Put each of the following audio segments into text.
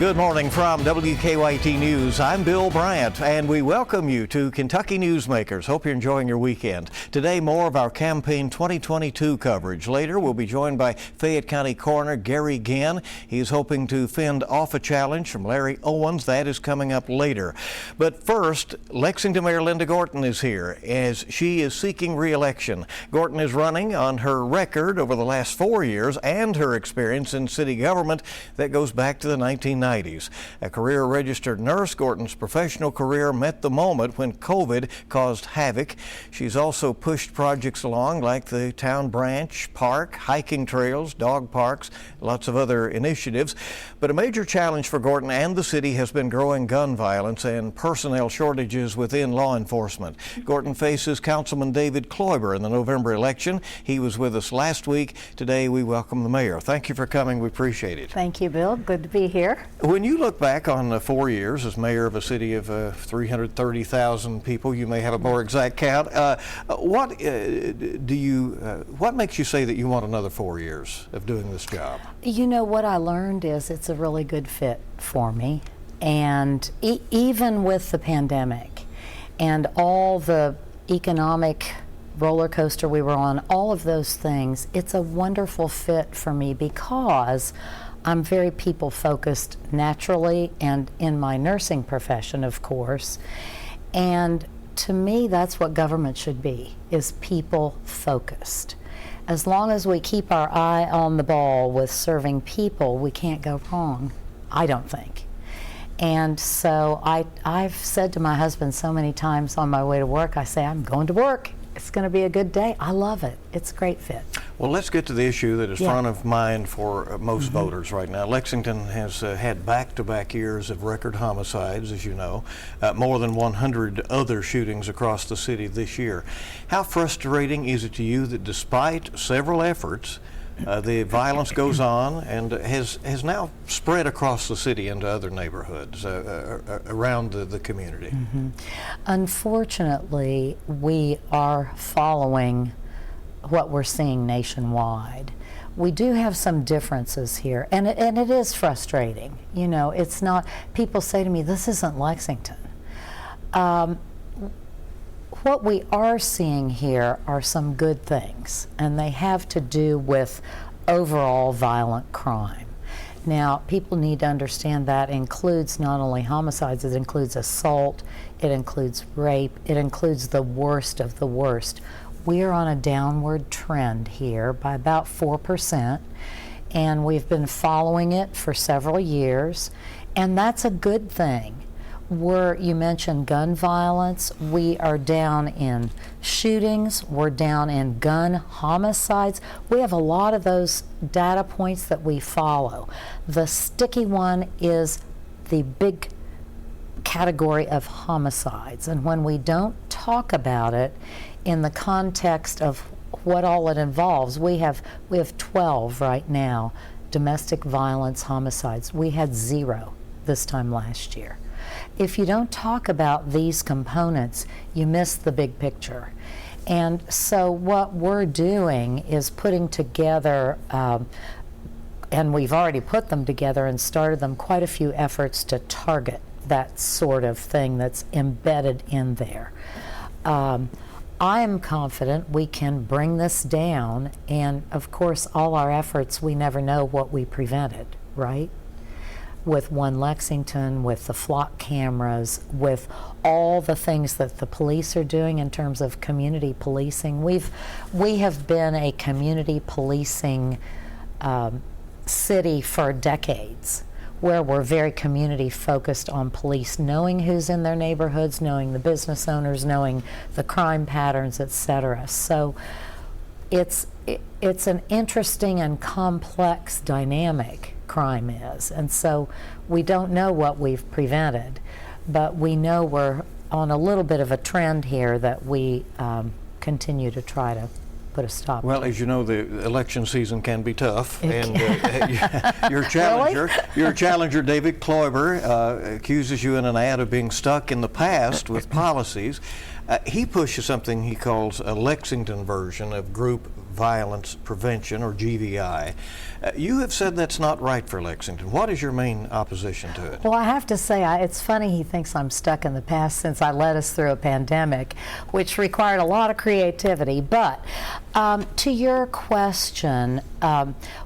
Good morning from WKYT News. I'm Bill Bryant, and we welcome you to Kentucky Newsmakers. Hope you're enjoying your weekend. Today, more of our Campaign 2022 coverage. Later, we'll be joined by Fayette County Coroner Ginn. He's hoping to fend off a challenge from Larry Owens. That is coming up later. But first, Lexington Mayor Linda Gorton is here as she is seeking re-election. Gorton is running on her record over the last 4 years and her experience in city government that goes back to the 1990s. A career registered nurse, Gorton's professional career met the moment when COVID caused havoc. She's also pushed projects along like the town branch, park, hiking trails, dog parks, lots of other initiatives. But a major challenge for Gorton and the city has been growing gun violence and personnel shortages within law enforcement. Gorton faces Councilman David Kloiber in the November election. He was with us last week. Today we welcome the mayor. Thank you for coming. We appreciate it. Thank you, Bill. Good to be here. When you look back on 4 years as mayor of a city of 330,000 people, you may have a more exact count. What makes you say that you want another 4 years of doing this job? You know, what I learned is it's a really good fit for me. And even with the pandemic and all the economic roller coaster we were on, all of those things, it's a wonderful fit for me because I'm very people focused naturally and in my nursing profession, of course. And to me, that's what government should be, is people focused. As long as we keep our eye on the ball with serving people, we can't go wrong, I don't think. And so I've said to my husband so many times on my way to work, I say, I'm going to work. It's going to be a good day. I love it. It's a great fit. Well, let's get to the issue that is front of mind for most voters right now. Lexington has had back-to-back years of record homicides, as you know, more than 100 other shootings across the city this year. How frustrating is it to you that despite several efforts, the violence goes on and has now spread across the city into other neighborhoods around the community? Unfortunately, we are following what we're seeing nationwide. We do have some differences here, and it is frustrating. You know, it's not, people say to me, this isn't Lexington. What we are seeing here are some good things, and they have to do with overall violent crime. Now, people need to understand that includes not only homicides, it includes assault, it includes rape, it includes the worst of the worst. We are on a downward trend here by about 4%, and we've been following it for several years, and that's a good thing. You mentioned gun violence. We are down in shootings. We're down in gun homicides. We have a lot of those data points that we follow. The sticky one is the big category of homicides. And when we don't talk about it in the context of what all it involves, we have 12 right now, domestic violence homicides. We had 0 this time last year. If you don't talk about these components, you miss the big picture. And so what we're doing is putting together, and we've already put them together and started them, quite a few efforts to target that sort of thing that's embedded in there. I am confident we can bring this down, and of course all our efforts, we never know what we prevented, right? With One Lexington, with the flock cameras, with all the things that the police are doing in terms of community policing. We have been a community policing city for decades, where we're very community focused on police, knowing who's in their neighborhoods, knowing the business owners, knowing the crime patterns, etc. So it's an interesting and complex dynamic, crime is, and so we don't know what we've prevented, but we know we're on a little bit of a trend here that we continue to try to put a stop. Well, as you know, the election season can be tough, and your challenger, David Kloiber, accuses you in an ad of being stuck in the past with policies. He pushes something he calls a Lexington version of group violence prevention, or GVI. You have said that's not right for Lexington. What is your main opposition to it? Well, I have to say, it's funny he thinks I'm stuck in the past since I led us through a pandemic, which required a lot of creativity. But to your question,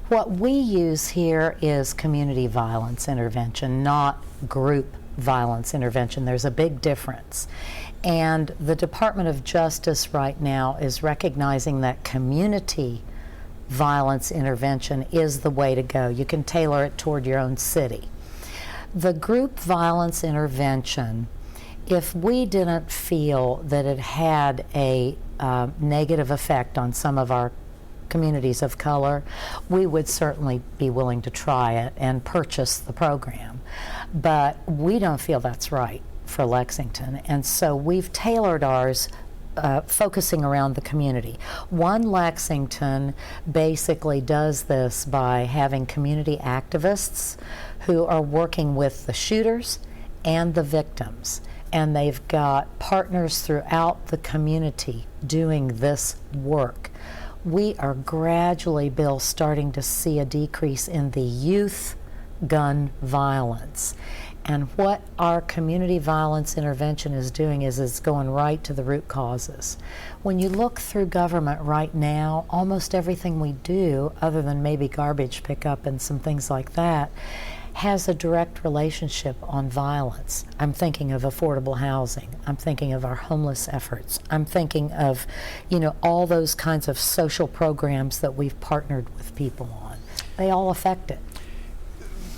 what we use here is community violence intervention, not group violence intervention. There's a big difference. And the Department of Justice right now is recognizing that community violence intervention is the way to go. You can tailor it toward your own city. The group violence intervention, if we didn't feel that it had a negative effect on some of our communities of color, we would certainly be willing to try it and purchase the program. But we don't feel that's right for Lexington, and so we've tailored ours focusing around the community. One Lexington basically does this by having community activists who are working with the shooters and the victims, and they've got partners throughout the community doing this work. We are gradually, Bill, starting to see a decrease in the youth gun violence. And what our community violence intervention is doing is it's going right to the root causes. When you look through government right now, almost everything we do, other than maybe garbage pickup and some things like that, has a direct relationship on violence. I'm thinking of affordable housing. I'm thinking of our homeless efforts. I'm thinking of, all those kinds of social programs that we've partnered with people on. They all affect it.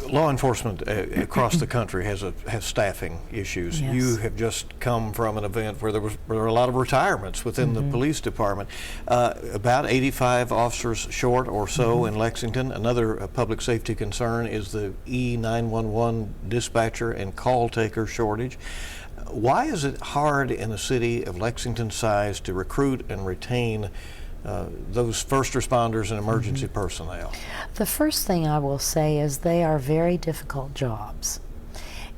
Law enforcement across the country has staffing issues. Yes. You have just come from an event where there were a lot of retirements within the police department. About 85 officers short or so in Lexington. Another public safety concern is the E911 dispatcher and call taker shortage. Why is it hard in a city of Lexington's size to recruit and retain those first responders and emergency personnel? The first thing I will say is they are very difficult jobs.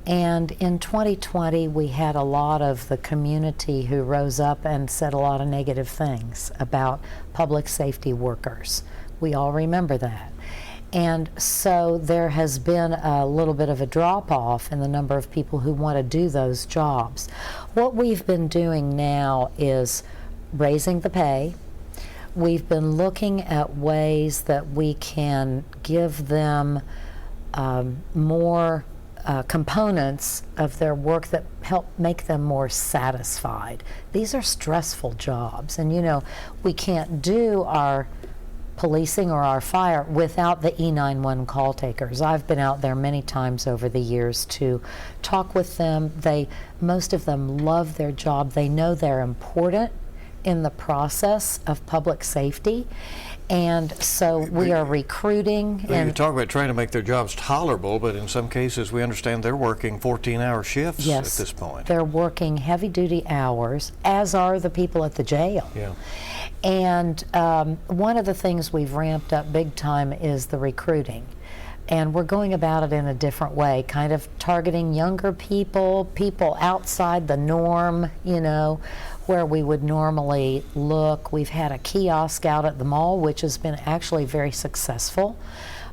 And in 2020, we had a lot of the community who rose up and said a lot of negative things about public safety workers. We all remember that. And so there has been a little bit of a drop-off in the number of people who want to do those jobs. What we've been doing now is raising the pay. We've been looking at ways that we can give them more components of their work that help make them more satisfied. These are stressful jobs, and we can't do our policing or our fire without the E911 call takers. I've been out there many times over the years to talk with them. Most of them love their job. They know they're important in the process of public safety, and so we are recruiting. You talk about trying to make their jobs tolerable, but in some cases we understand they're working 14-hour shifts at this point. They're working heavy-duty hours, as are the people at the jail. Yeah. And one of the things we've ramped up big time is the recruiting. And we're going about it in a different way, kind of targeting younger people outside the norm, where we would normally look. We've had a kiosk out at the mall, which has been actually very successful,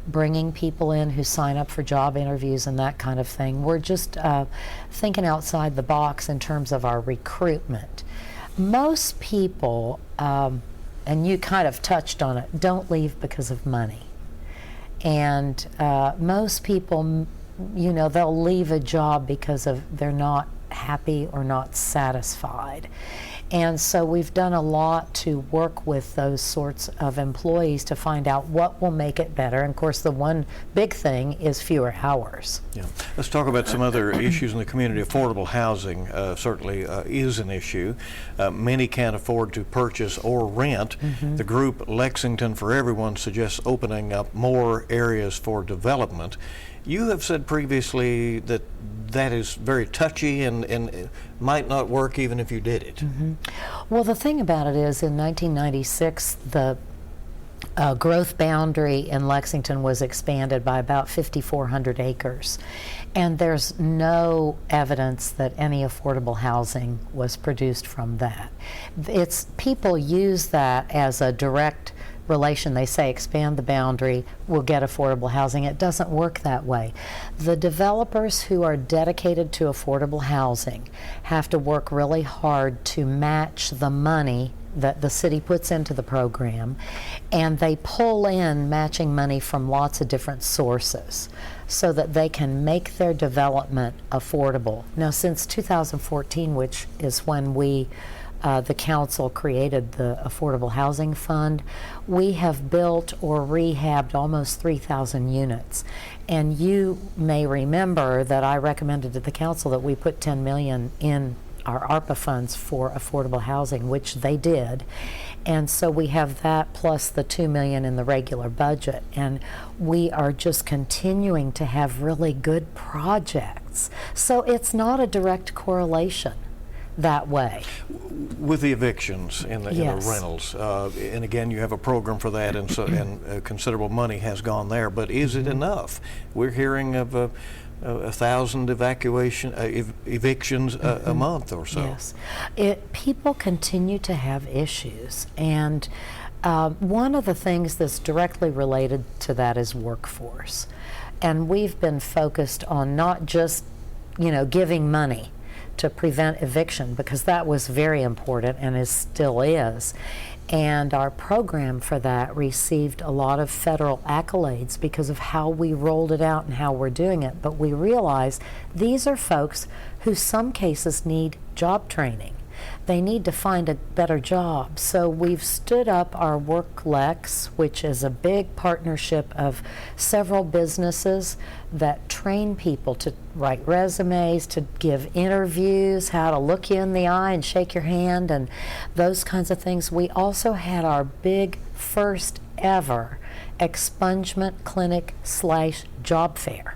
bringing people in who sign up for job interviews and that kind of thing. We're just thinking outside the box in terms of our recruitment. Most people, and you kind of touched on it, don't leave because of money. And most people, they'll leave a job because they're not happy or not satisfied. And so we've done a lot to work with those sorts of employees to find out what will make it better. And of course, the one big thing is fewer hours. Yeah. Let's talk about some other issues in the community. Affordable housing certainly is an issue. Many can't afford to purchase or rent. The group Lexington for Everyone suggests opening up more areas for development. You have said previously that that is very touchy and might not work even if you did it. Well, the thing about it is, in 1996, the growth boundary in Lexington was expanded by about 5,400 acres. And there's no evidence that any affordable housing was produced from that. People use that as a direct relation. They say expand the boundary, we'll get affordable housing. It doesn't work that way. The developers who are dedicated to affordable housing have to work really hard to match the money that the city puts into the program, and they pull in matching money from lots of different sources so that they can make their development affordable. Now, since 2014, which is when the council created the Affordable Housing Fund, we have built or rehabbed almost 3,000 units. And you may remember that I recommended to the council that we put $10 million in our ARPA funds for affordable housing, which they did. And so we have that plus the $2 million in the regular budget. And we are just continuing to have really good projects. So it's not a direct correlation that way. With the evictions and the, Yes. the rentals, and again, you have a program for that, and so considerable money has gone there. But is it enough? We're hearing of 1,000 evictions a month or so. Yes, people continue to have issues, and one of the things that's directly related to that is workforce. And we've been focused on not just, giving money to prevent eviction, because that was very important and still is. And our program for that received a lot of federal accolades because of how we rolled it out and how we're doing it. But we realize these are folks who some cases need job training. They need to find a better job. So we've stood up our WorkLex, which is a big partnership of several businesses that train people to write resumes, to give interviews, how to look you in the eye and shake your hand, and those kinds of things. We also had our big first ever expungement clinic / job fair.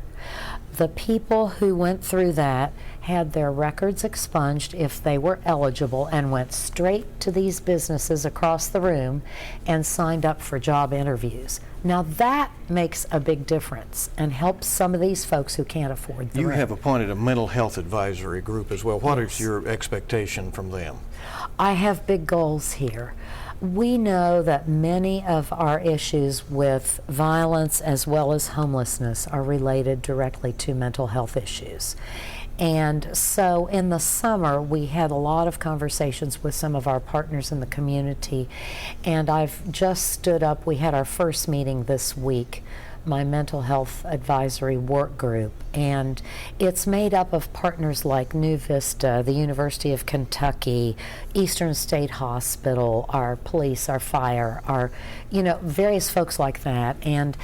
The people who went through that had their records expunged if they were eligible and went straight to these businesses across the room and signed up for job interviews. Now that makes a big difference and helps some of these folks who can't afford the You rent. have appointed a mental health advisory group as well. What is your expectation from them? I have big goals here. We know that many of our issues with violence as well as homelessness are related directly to mental health issues. And so in the summer, we had a lot of conversations with some of our partners in the community, and I've just stood up, we had our first meeting this week, my mental health advisory work group, and it's made up of partners like New Vista, the University of Kentucky, Eastern State Hospital, our police, our fire, our, various folks like that. And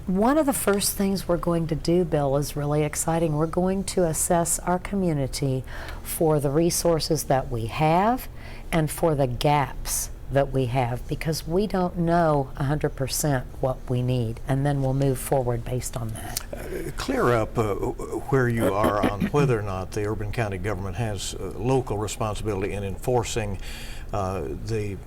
one of the first things we're going to do, Bill, is really exciting. We're going to assess our community for the resources that we have and for the gaps that we have, because we don't know 100% what we need, and then we'll move forward based on that. Clear up where you are on whether or not the urban county government has local responsibility in enforcing the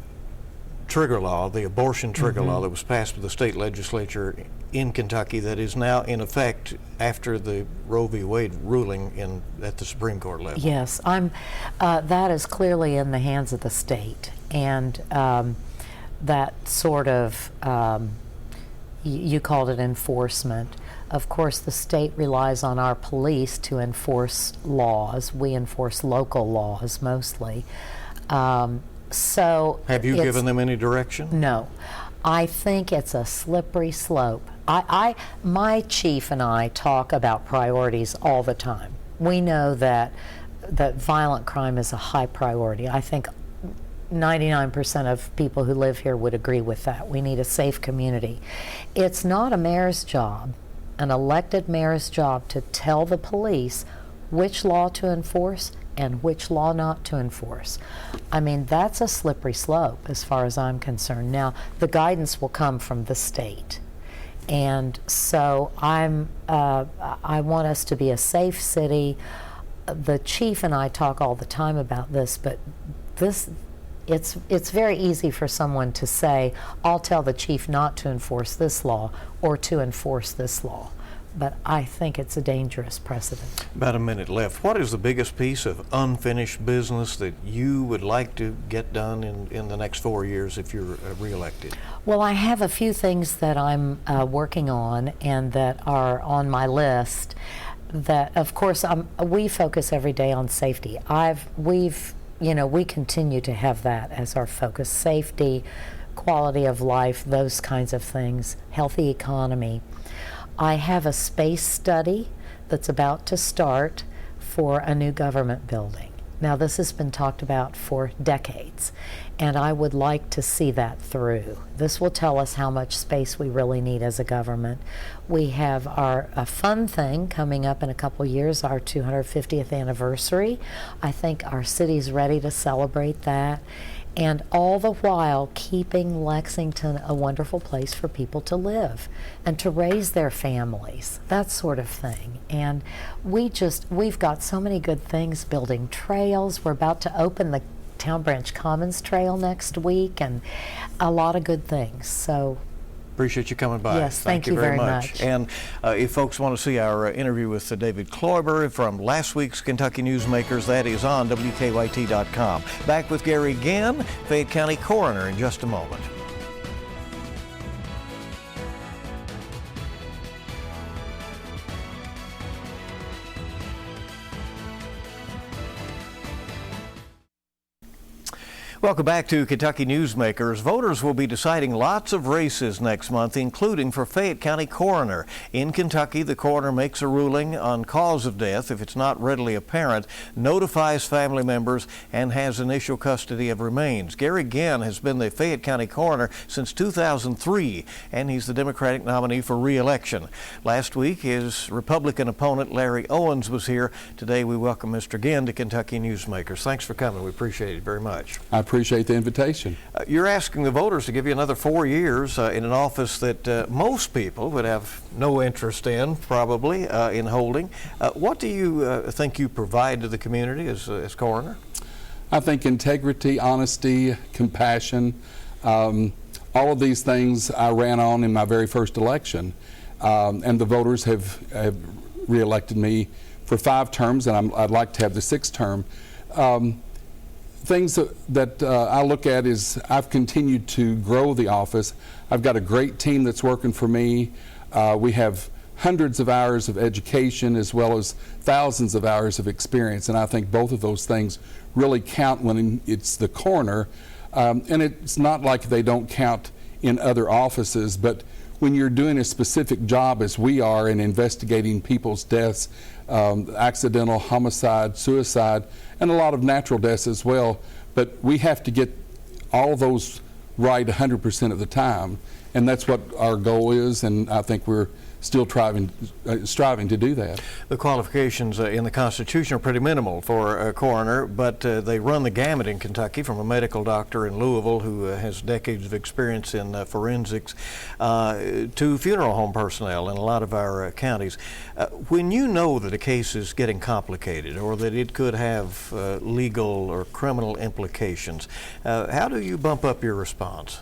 trigger law, the abortion trigger law that was passed by the state legislature in Kentucky that is now in effect after the Roe v. Wade ruling at the Supreme Court level. Yes, that is clearly in the hands of the state, and that sort of, you called it enforcement. Of course, the state relies on our police to enforce laws. We enforce local laws mostly. So have you given them any direction? No. I think it's a slippery slope. My chief and I talk about priorities all the time. We know that violent crime is a high priority. I think 99% of people who live here would agree with that. We need a safe community. It's not a mayor's job, an elected mayor's job, to tell the police which law to enforce and which law not to enforce. I mean, that's a slippery slope as far as I'm concerned. Now, the guidance will come from the state. And so I want us to be a safe city. The chief and I talk all the time about this, but it's very easy for someone to say, I'll tell the chief not to enforce this law or to enforce this law. But I think it's a dangerous precedent. About a minute left. What is the biggest piece of unfinished business that you would like to get done in the next 4 years if you're reelected? Well, I have a few things that I'm working on and that are on my list that, of course, we focus every day on safety. We continue to have that as our focus: safety, quality of life, those kinds of things, healthy economy. I have a space study that's about to start for a new government building. Now, this has been talked about for decades, and I would like to see that through. This will tell us how much space we really need as a government. We have a fun thing coming up in a couple years, our 250th anniversary. I think our city's ready to celebrate that. And all the while keeping Lexington a wonderful place for people to live and to raise their families, that sort of thing. And we've got so many good things, building trails. We're about to open the Town Branch Commons Trail next week, and a lot of good things. So appreciate you coming by. Yes, thank you very much. And if folks want to see our interview with David Kloiber from last week's Kentucky Newsmakers, that is on WKYT.com. Back with Gary Ginn, Fayette County Coroner, in just a moment. Welcome back to Kentucky Newsmakers. Voters will be deciding lots of races next month, including for Fayette County Coroner. In Kentucky, the coroner makes a ruling on cause of death if it's not readily apparent, notifies family members, and has initial custody of remains. Gary Ginn has been the Fayette County Coroner since 2003, and he's the Democratic nominee for re-election. Last week, his Republican opponent, Larry Owens, was here. Today, we welcome Mr. Ginn to Kentucky Newsmakers. Thanks for coming. We appreciate it very much. I appreciate the invitation. You're asking the voters to give you another 4 years in an office that most people would have no interest in, probably, in holding. What do you think you provide to the community as coroner? I think integrity, honesty, compassion, all of these things I ran on in my very first election. And the voters have re-elected me for 5 terms, and I'd like to have the 6th term. Things that I look at is I've continued to grow the office. I've got a great team that's working for me. We have hundreds of hours of education as well as thousands of hours of experience, and I think both of those things really count when it's the coroner. And it's not like they don't count in other offices, but when you're doing a specific job as we are in investigating people's deaths, accidental, homicide, suicide, and a lot of natural deaths as well, but we have to get all those right 100% of the time, and that's what our goal is, and I think we're still striving to do that. The qualifications in the Constitution are pretty minimal for a coroner, but they run the gamut in Kentucky, from a medical doctor in Louisville who has decades of experience in forensics to funeral home personnel in a lot of our counties. When you know that a case is getting complicated or that it could have legal or criminal implications, how do you bump up your response?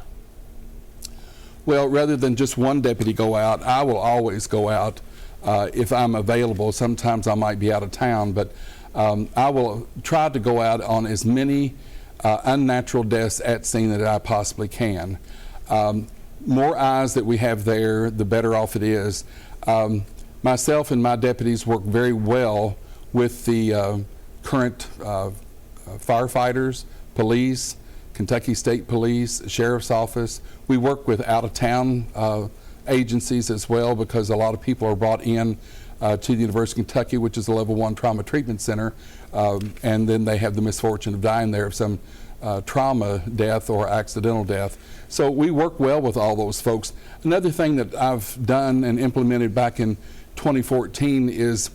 Well, rather than just one deputy go out, I will always go out if I'm available. Sometimes I might be out of town, but I will try to go out on as many unnatural deaths at scene that I possibly can. More eyes that we have there, the better off it is. Myself and my deputies work very well with the current firefighters, police, Kentucky State Police, Sheriff's Office. We work with out-of-town agencies as well, because a lot of people are brought in to the University of Kentucky, which is a level 1 trauma treatment center, and then they have the misfortune of dying there of some trauma death or accidental death. So we work well with all those folks. Another thing that I've done and implemented back in 2014 is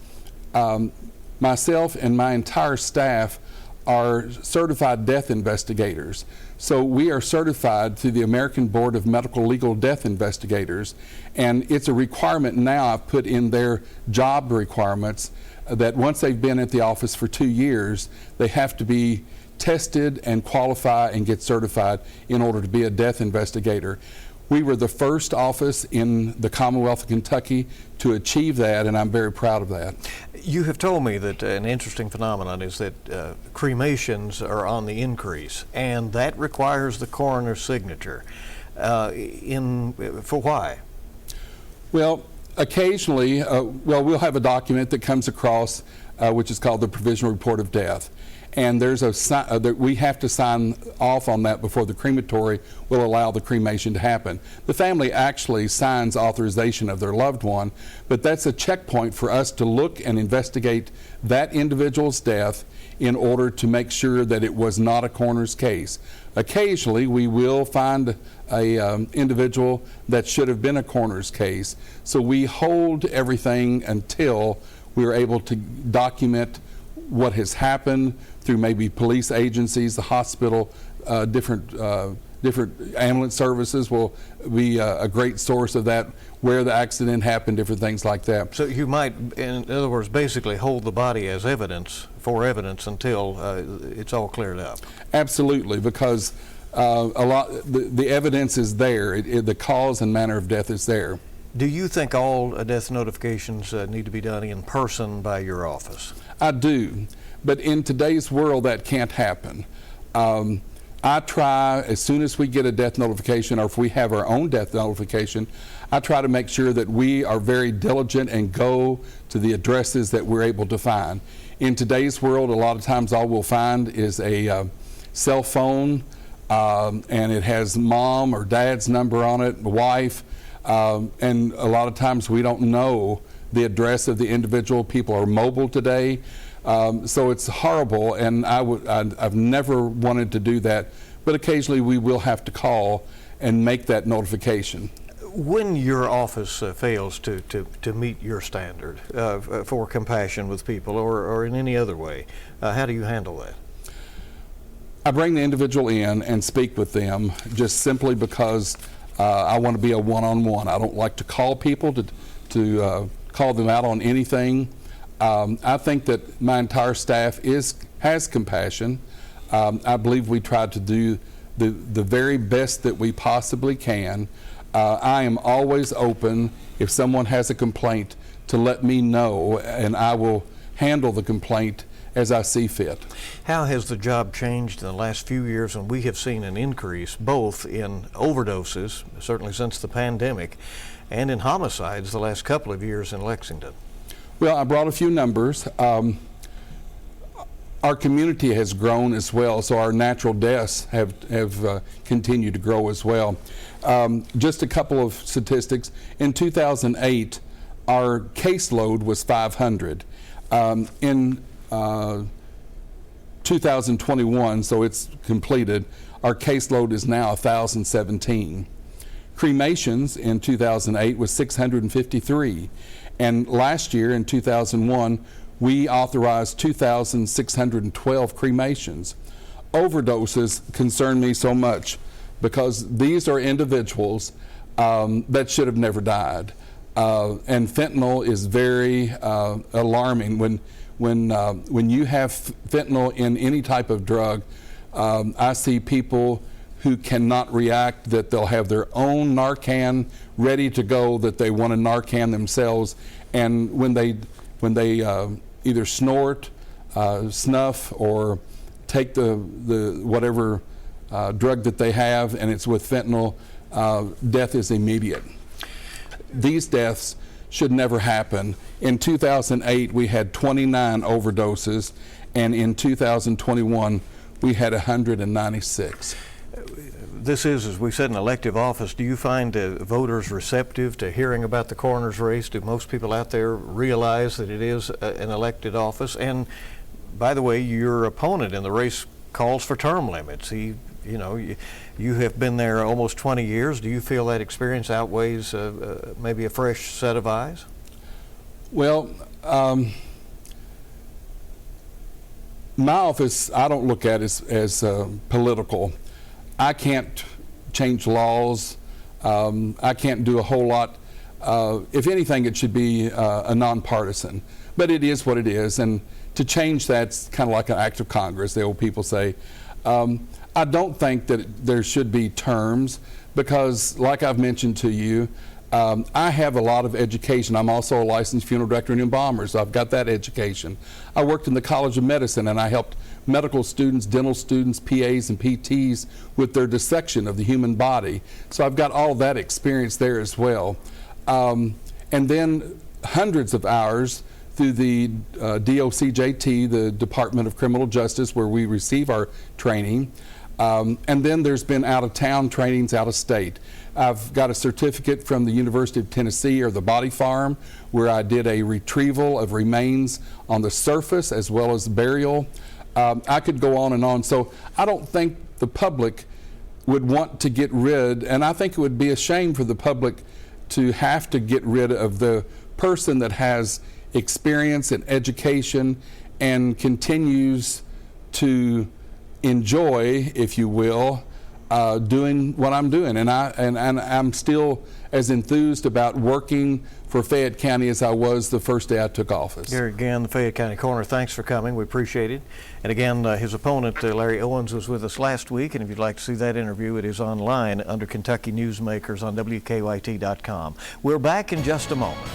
myself and my entire staff are certified death investigators. So we are certified through the American Board of Medical Legal Death Investigators, and it's a requirement now I've put in their job requirements that once they've been at the office for 2 years, they have to be tested and qualify and get certified in order to be a death investigator. We were the first office in the Commonwealth of Kentucky to achieve that, and I'm very proud of that. You have told me that an interesting phenomenon is that cremations are on the increase, and that requires the coroner's signature. For why? Well, occasionally, we'll have a document that comes across which is called the Provisional Report of Death. And there's we have to sign off on that before the crematory will allow the cremation to happen. The family actually signs authorization of their loved one, but that's a checkpoint for us to look and investigate that individual's death in order to make sure that it was not a coroner's case. Occasionally, we will find a individual that should have been a coroner's case, so we hold everything until we are able to document what has happened through maybe police agencies, the hospital, different ambulance services will be a great source of that, where the accident happened, different things like that. So you might, in other words, basically hold the body as evidence, until it's all cleared up. Absolutely, because the evidence is there. The cause and manner of death is there. Do you think all death notifications need to be done in person by your office? I do, but in today's world that can't happen. I try, as soon as we get a death notification, or if we have our own death notification, I try to make sure that we are very diligent and go to the addresses that we're able to find. In today's world, a lot of times all we'll find is a cell phone, and it has mom or dad's number on it, wife, and a lot of times we don't know the address of the individual. People are mobile today, so it's horrible, and I've never wanted to do that, but occasionally we will have to call and make that notification. When your office fails to meet your standard for compassion with people, or in any other way, how do you handle that? I bring the individual in and speak with them, just simply because I want to be a one-on-one. I don't like to call people to call them out on anything. I think that my entire staff has compassion. I believe we try to do the very best that we possibly can. I am always open, if someone has a complaint, to let me know, and I will handle the complaint as I see fit. How has the job changed in the last few years when we have seen an increase both in overdoses, certainly since the pandemic, and in homicides the last couple of years in Lexington? Well, I brought a few numbers. Our community has grown as well, so our natural deaths have continued to grow as well. Just a couple of statistics. In 2008, our caseload was 500. In 2021, so it's completed, our caseload is now 1,017. Cremations in 2008 was 653, and last year in 2001 we authorized 2,612 cremations. Overdoses concern me so much because these are individuals that should have never died, and fentanyl is very alarming. When you have fentanyl in any type of drug, I see people who cannot react, that they'll have their own Narcan ready to go, that they want to Narcan themselves, and when they either snort, snuff, or take the whatever drug that they have, and it's with fentanyl, death is immediate. These deaths should never happen. In 2008, we had 29 overdoses, and in 2021, we had 196. This is, as we said, an elective office. Do you find voters receptive to hearing about the coroner's race? Do most people out there realize that it is an elected office? And by the way, your opponent in the race calls for term limits. You have been there almost 20 years. Do you feel that experience outweighs maybe a fresh set of eyes? Well, my office, I don't look at it as political. I can't change laws. I can't do a whole lot. If anything, it should be a nonpartisan. But it is what it is, and to change that's kind of like an act of Congress, the old people say. I don't think that there should be terms because, like I've mentioned to you, I have a lot of education. I'm also a licensed funeral director and embalmer, so I've got that education. I worked in the College of Medicine, and I helped medical students, dental students, PAs, and PTs with their dissection of the human body. So I've got all that experience there as well. And then hundreds of hours through the DOCJT, the Department of Criminal Justice, where we receive our training. And then there's been out-of-town trainings out of state. I've got a certificate from the University of Tennessee, or the Body Farm, where I did a retrieval of remains on the surface as well as burial. I could go on and on. So I don't think the public would want to get rid, and I think it would be a shame for the public to have to get rid of the person that has experience and education and continues to enjoy, if you will, doing what I'm doing, and I'm still as enthused about working for Fayette County as I was the first day I took office. Here again, the Fayette County Coroner, thanks for coming. We appreciate it. And again, his opponent, Larry Owens, was with us last week, and if you'd like to see that interview, it is online under Kentucky Newsmakers on WKYT.com. We're back in just a moment.